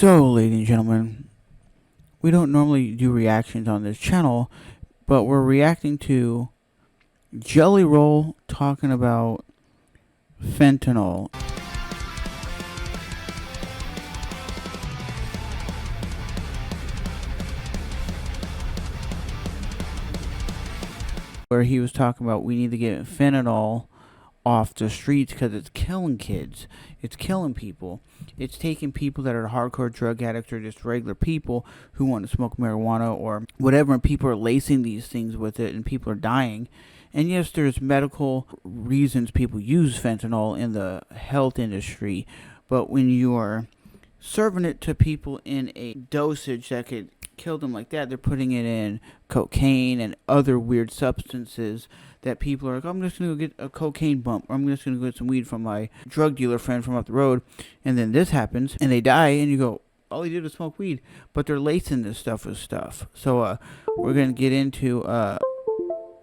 So, ladies and gentlemen, we don't normally do reactions on this channel, but we're reacting to Jelly Roll talking about fentanyl, where he was talking about we need to get fentanyl off the streets because it's killing kids, it's killing people, it's taking people that are hardcore drug addicts or just regular people who want to smoke marijuana or whatever, and people are lacing these things with it and people are dying. And yes, there's medical reasons people use fentanyl in the health industry, but when you are serving it to people in a dosage that could kill them like that, they're putting it in cocaine and other weird substances that people are like, I'm just going to get a cocaine bump, or I'm just going to get some weed from my drug dealer friend from up the road, and then this happens, and they die, and you go, all he did was smoke weed, but they're lacing this stuff with stuff. So we're going to get into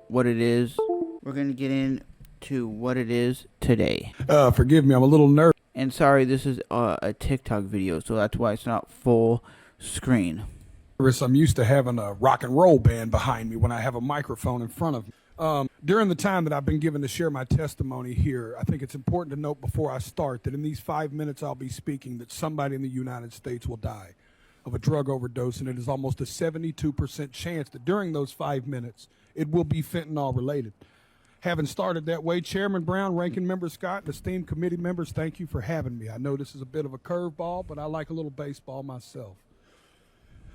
what it is. We're going to get into what it is today. Forgive me, I'm a little nervous. And sorry, this is a TikTok video, so that's why it's not full screen. I'm used to having a rock and roll band behind me when I have a microphone in front of me. During the time that I've been given to share my testimony here, I think it's important to note before I start that in these 5 minutes I'll be speaking that somebody in the United States will die of a drug overdose, and it is almost a 72% chance that during those 5 minutes it will be fentanyl related. Having started that way, Chairman Brown, Ranking Member Scott, and esteemed committee members, thank you for having me. I know this is a bit of a curveball, but I like a little baseball myself.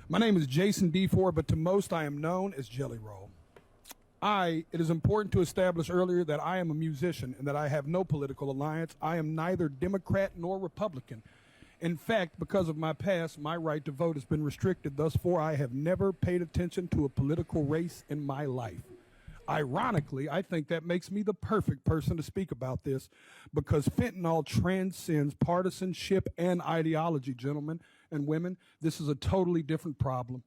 My name is Jason D. Ford, but to most I am known as Jelly Roll. It is important to establish earlier that I am a musician and that I have no political alliance. I am neither Democrat nor Republican. In fact, because of my past, my right to vote has been restricted. Thus far, I have never paid attention to a political race in my life. Ironically, I think that makes me the perfect person to speak about this because fentanyl transcends partisanship and ideology, gentlemen and women. This is a totally different problem.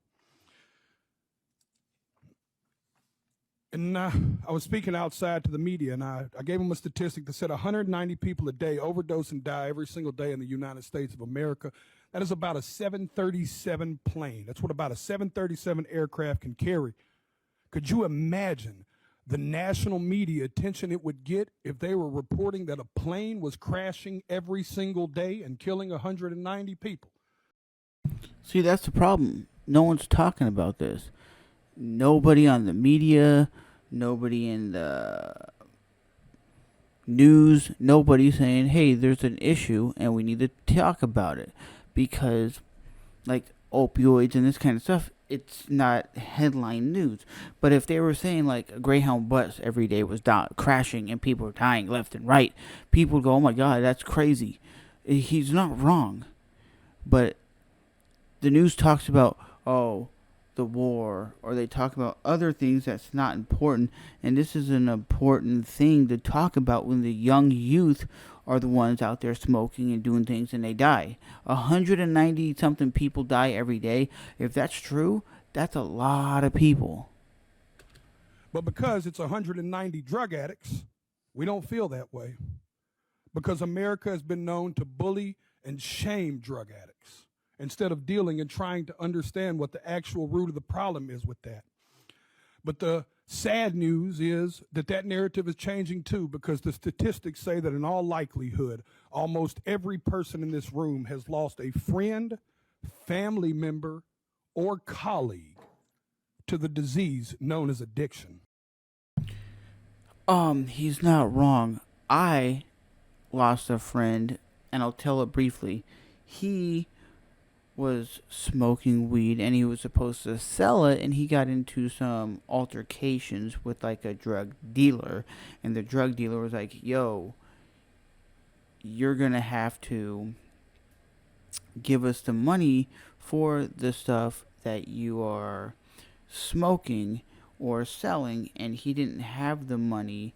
And I was speaking outside to the media, and I gave them a statistic that said 190 people a day overdose and die every single day in the United States of America. That is about a 737 plane. That's what about a 737 aircraft can carry. Could you imagine the national media attention it would get if they were reporting that a plane was crashing every single day and killing 190 people? See, that's the problem. No one's talking about this. Nobody on the media, nobody in the news, nobody saying, hey, there's an issue and we need to talk about it. Because, like, opioids and this kind of stuff, it's not headline news. But if they were saying, like, a Greyhound bus every day was crashing and people were dying left and right, people would go, oh my God, that's crazy. He's not wrong. But the news talks about, oh, the war, or they talk about other things that's not important, and this is an important thing to talk about when the young youth are the ones out there smoking and doing things and they die. 190 something people die every day. If that's true, that's a lot of people. But because it's 190 drug addicts, we don't feel that way. Because America has been known to bully and shame drug addicts, instead of dealing and trying to understand what the actual root of the problem is with that. But the sad news is that narrative is changing too, because the statistics say that in all likelihood, almost every person in this room has lost a friend, family member, or colleague to the disease known as addiction. He's not wrong. I lost a friend, and I'll tell it briefly. He was smoking weed and he was supposed to sell it, and he got into some altercations with like a drug dealer, and the drug dealer was like, yo, you're gonna have to give us the money for the stuff that you are smoking or selling, and he didn't have the money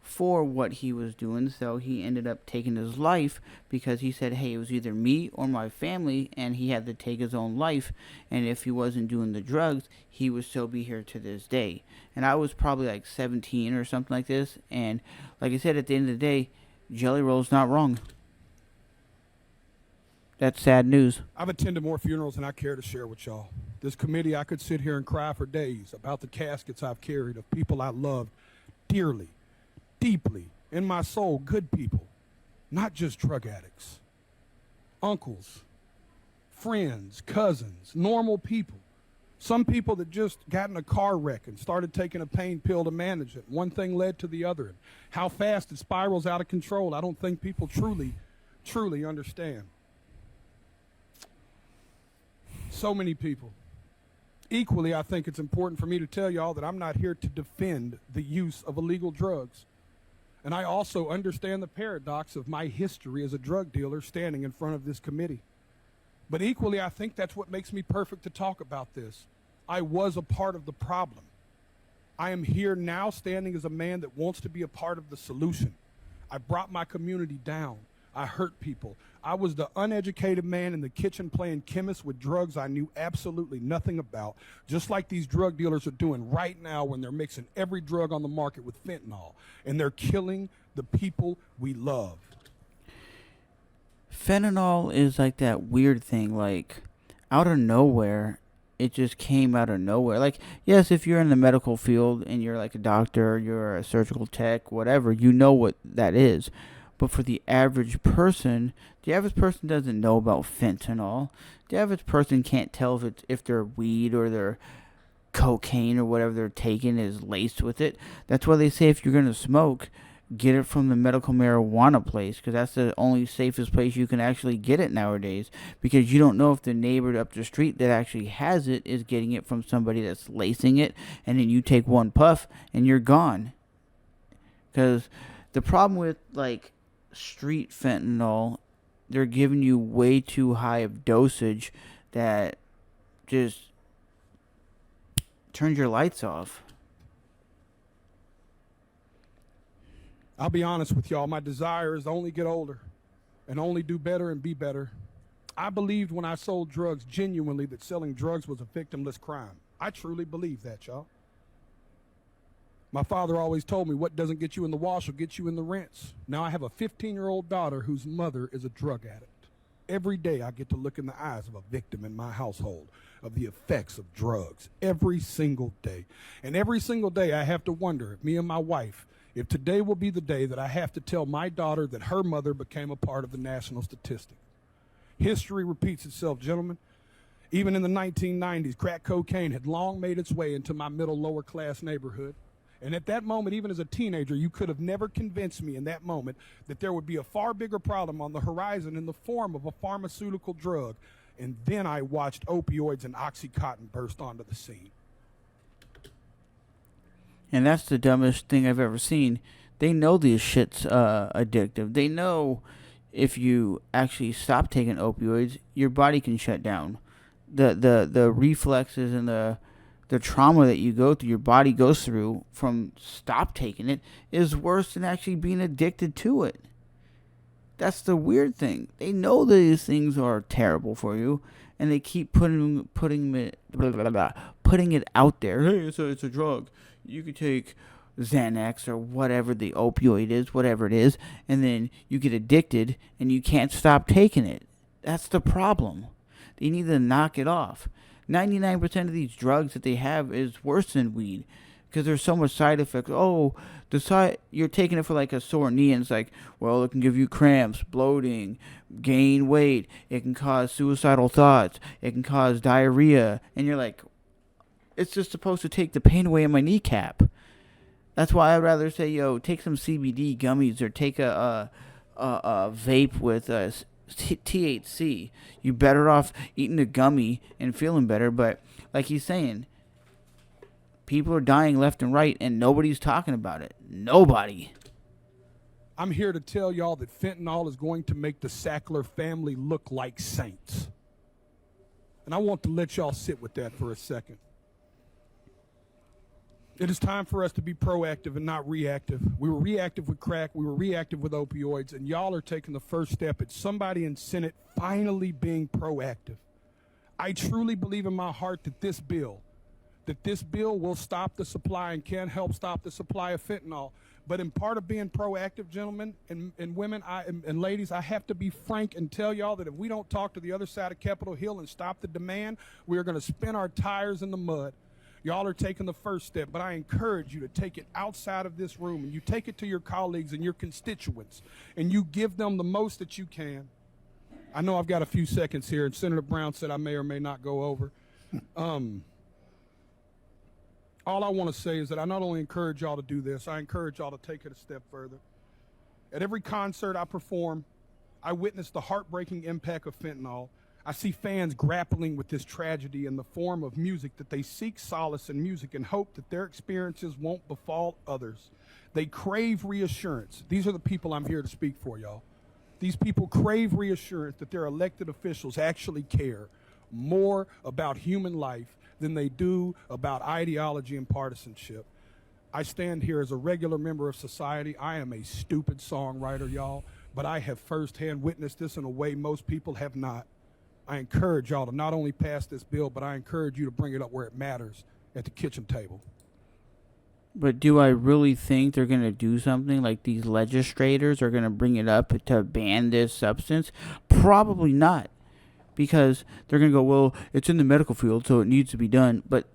for what he was doing, so he ended up taking his life because he said, hey, it was either me or my family, and he had to take his own life, and if he wasn't doing the drugs, he would still be here to this day. And I was probably like 17 or something like this, and like I said, at the end of the day, Jelly Roll's not wrong. That's sad news. I've attended more funerals than I care to share with y'all. This committee, I could sit here and cry for days about the caskets I've carried of people I loved dearly, deeply, in my soul, good people, not just drug addicts. Uncles, friends, cousins, normal people. Some people that just got in a car wreck and started taking a pain pill to manage it. One thing led to the other. And how fast it spirals out of control, I don't think people truly understand. So many people. Equally, I think it's important for me to tell y'all that I'm not here to defend the use of illegal drugs. And I also understand the paradox of my history as a drug dealer standing in front of this committee. But equally, I think that's what makes me perfect to talk about this. I was a part of the problem. I am here now standing as a man that wants to be a part of the solution. I brought my community down. I hurt people. I was the uneducated man in the kitchen playing chemist with drugs I knew absolutely nothing about, just like these drug dealers are doing right now when they're mixing every drug on the market with fentanyl, and they're killing the people we love. Fentanyl is like that weird thing, like out of nowhere. It just came out of nowhere. Like, yes, if you're in the medical field and you're like a doctor, you're a surgical tech, whatever, you know what that is. But for the average person doesn't know about fentanyl. The average person can't tell if their weed or their cocaine or whatever they're taking is laced with it. That's why they say if you're gonna smoke, get it from the medical marijuana place, because that's the only safest place you can actually get it nowadays, because you don't know if the neighbor up the street that actually has it is getting it from somebody that's lacing it, and then you take one puff and you're gone. Because the problem with like street fentanyl, they're giving you way too high of dosage that just turns your lights off. I'll be honest with y'all, my desire is to only get older and only do better and be better. I believed when I sold drugs genuinely that selling drugs was a victimless crime. I truly believe that, y'all. My father always told me what doesn't get you in the wash will get you in the rinse. Now I have a 15-year-old daughter whose mother is a drug addict. Every day I get to look in the eyes of a victim in my household of the effects of drugs. Every single day. And every single day I have to wonder if me and my wife, if today will be the day that I have to tell my daughter that her mother became a part of the national statistic. History repeats itself, gentlemen. Even in the 1990s, crack cocaine had long made its way into my middle lower class neighborhood. And at that moment, even as a teenager, you could have never convinced me in that moment that there would be a far bigger problem on the horizon in the form of a pharmaceutical drug. And then I watched opioids and Oxycontin burst onto the scene. And that's the dumbest thing I've ever seen. They know this shit's addictive. They know if you actually stop taking opioids, your body can shut down. The reflexes and the trauma that you go through, your body goes through from stop taking it, is worse than actually being addicted to it. That's the weird thing. They know that these things are terrible for you, and they keep putting it out there. Hey, it's a drug. You could take Xanax or whatever the opioid is, whatever it is, and then you get addicted and you can't stop taking it. That's the problem. They need to knock it off. 99% of these drugs that they have is worse than weed because there's so much side effects. Oh, you're taking it for like a sore knee, and it's like, well, it can give you cramps, bloating, gain weight. It can cause suicidal thoughts. It can cause diarrhea. And you're like, it's just supposed to take the pain away in my kneecap. That's why I'd rather say, yo, take some CBD gummies or take a vape with THC. You're better off eating a gummy and feeling better. But like he's saying, people are dying left and right, and nobody's talking about it. Nobody. I'm here to tell y'all that fentanyl is going to make the Sackler family look like saints. And I want to let y'all sit with that for a second. It is time for us to be proactive and not reactive. We were reactive with crack. We were reactive with opioids. And y'all are taking the first step at somebody in Senate finally being proactive. I truly believe in my heart that this bill will stop the supply and can help stop the supply of fentanyl. But in part of being proactive, gentlemen and women and ladies, I have to be frank and tell y'all that if we don't talk to the other side of Capitol Hill and stop the demand, we are going to spin our tires in the mud. Y'all are taking the first step, but I encourage you to take it outside of this room, and you take it to your colleagues and your constituents, and you give them the most that you can. I know I've got a few seconds here, and Senator Brown said I may or may not go over. All I want to say is that I not only encourage y'all to do this, I encourage y'all to take it a step further. At every concert I perform, I witness the heartbreaking impact of fentanyl. I see fans grappling with this tragedy in the form of music, that they seek solace in music and hope that their experiences won't befall others. They crave reassurance. These are the people I'm here to speak for, y'all. These people crave reassurance that their elected officials actually care more about human life than they do about ideology and partisanship. I stand here as a regular member of society. I am a stupid songwriter, y'all, but I have firsthand witnessed this in a way most people have not. I encourage y'all to not only pass this bill, but I encourage you to bring it up where it matters, at the kitchen table. But do I really think they're going to do something like these legislators are going to bring it up to ban this substance? Probably not. Because they're going to go, well, it's in the medical field, so it needs to be done. But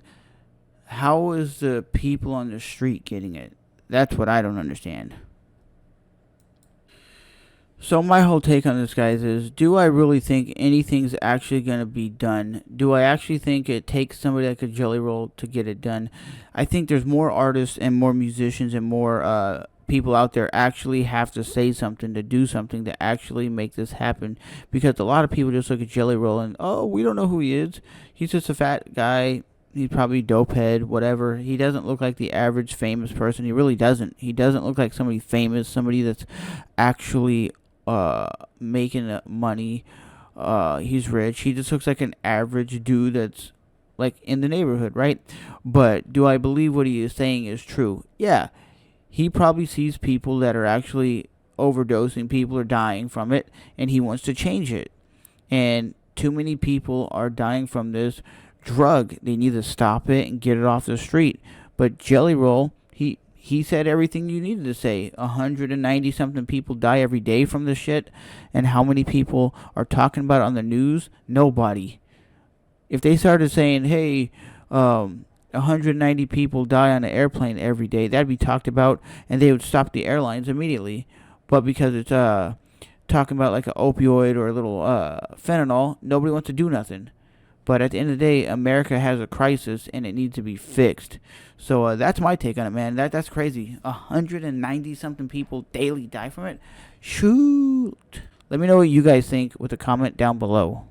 how is the people on the street getting it? That's what I don't understand. So my whole take on this, guys, is do I really think anything's actually going to be done? Do I actually think it takes somebody like a Jelly Roll to get it done? I think there's more artists and more musicians and more people out there actually have to say something, to do something, to actually make this happen. Because a lot of people just look at Jelly Roll and, oh, we don't know who he is. He's just a fat guy. He's probably dope head, whatever. He doesn't look like the average famous person. He really doesn't. He doesn't look like somebody famous, somebody that's actually making money. He's rich. He just looks like an average dude that's like in the neighborhood, right? But do I believe what he is saying is true? Yeah. He probably sees people that are actually overdosing, people are dying from it, and he wants to change it. And too many people are dying from this drug. They need to stop it and get it off the street. But Jelly Roll, he said everything you needed to say. 190 something people die every day from this shit. And how many people are talking about it on the news? Nobody. If they started saying, hey, 190 people die on an airplane every day, that'd be talked about, and they would stop the airlines immediately. But because it's talking about like an opioid or a little fentanyl, nobody wants to do nothing. But at the end of the day, America has a crisis, and it needs to be fixed. So that's my take on it, man. That's crazy. 190-something people daily die from it? Shoot. Let me know what you guys think with a comment down below.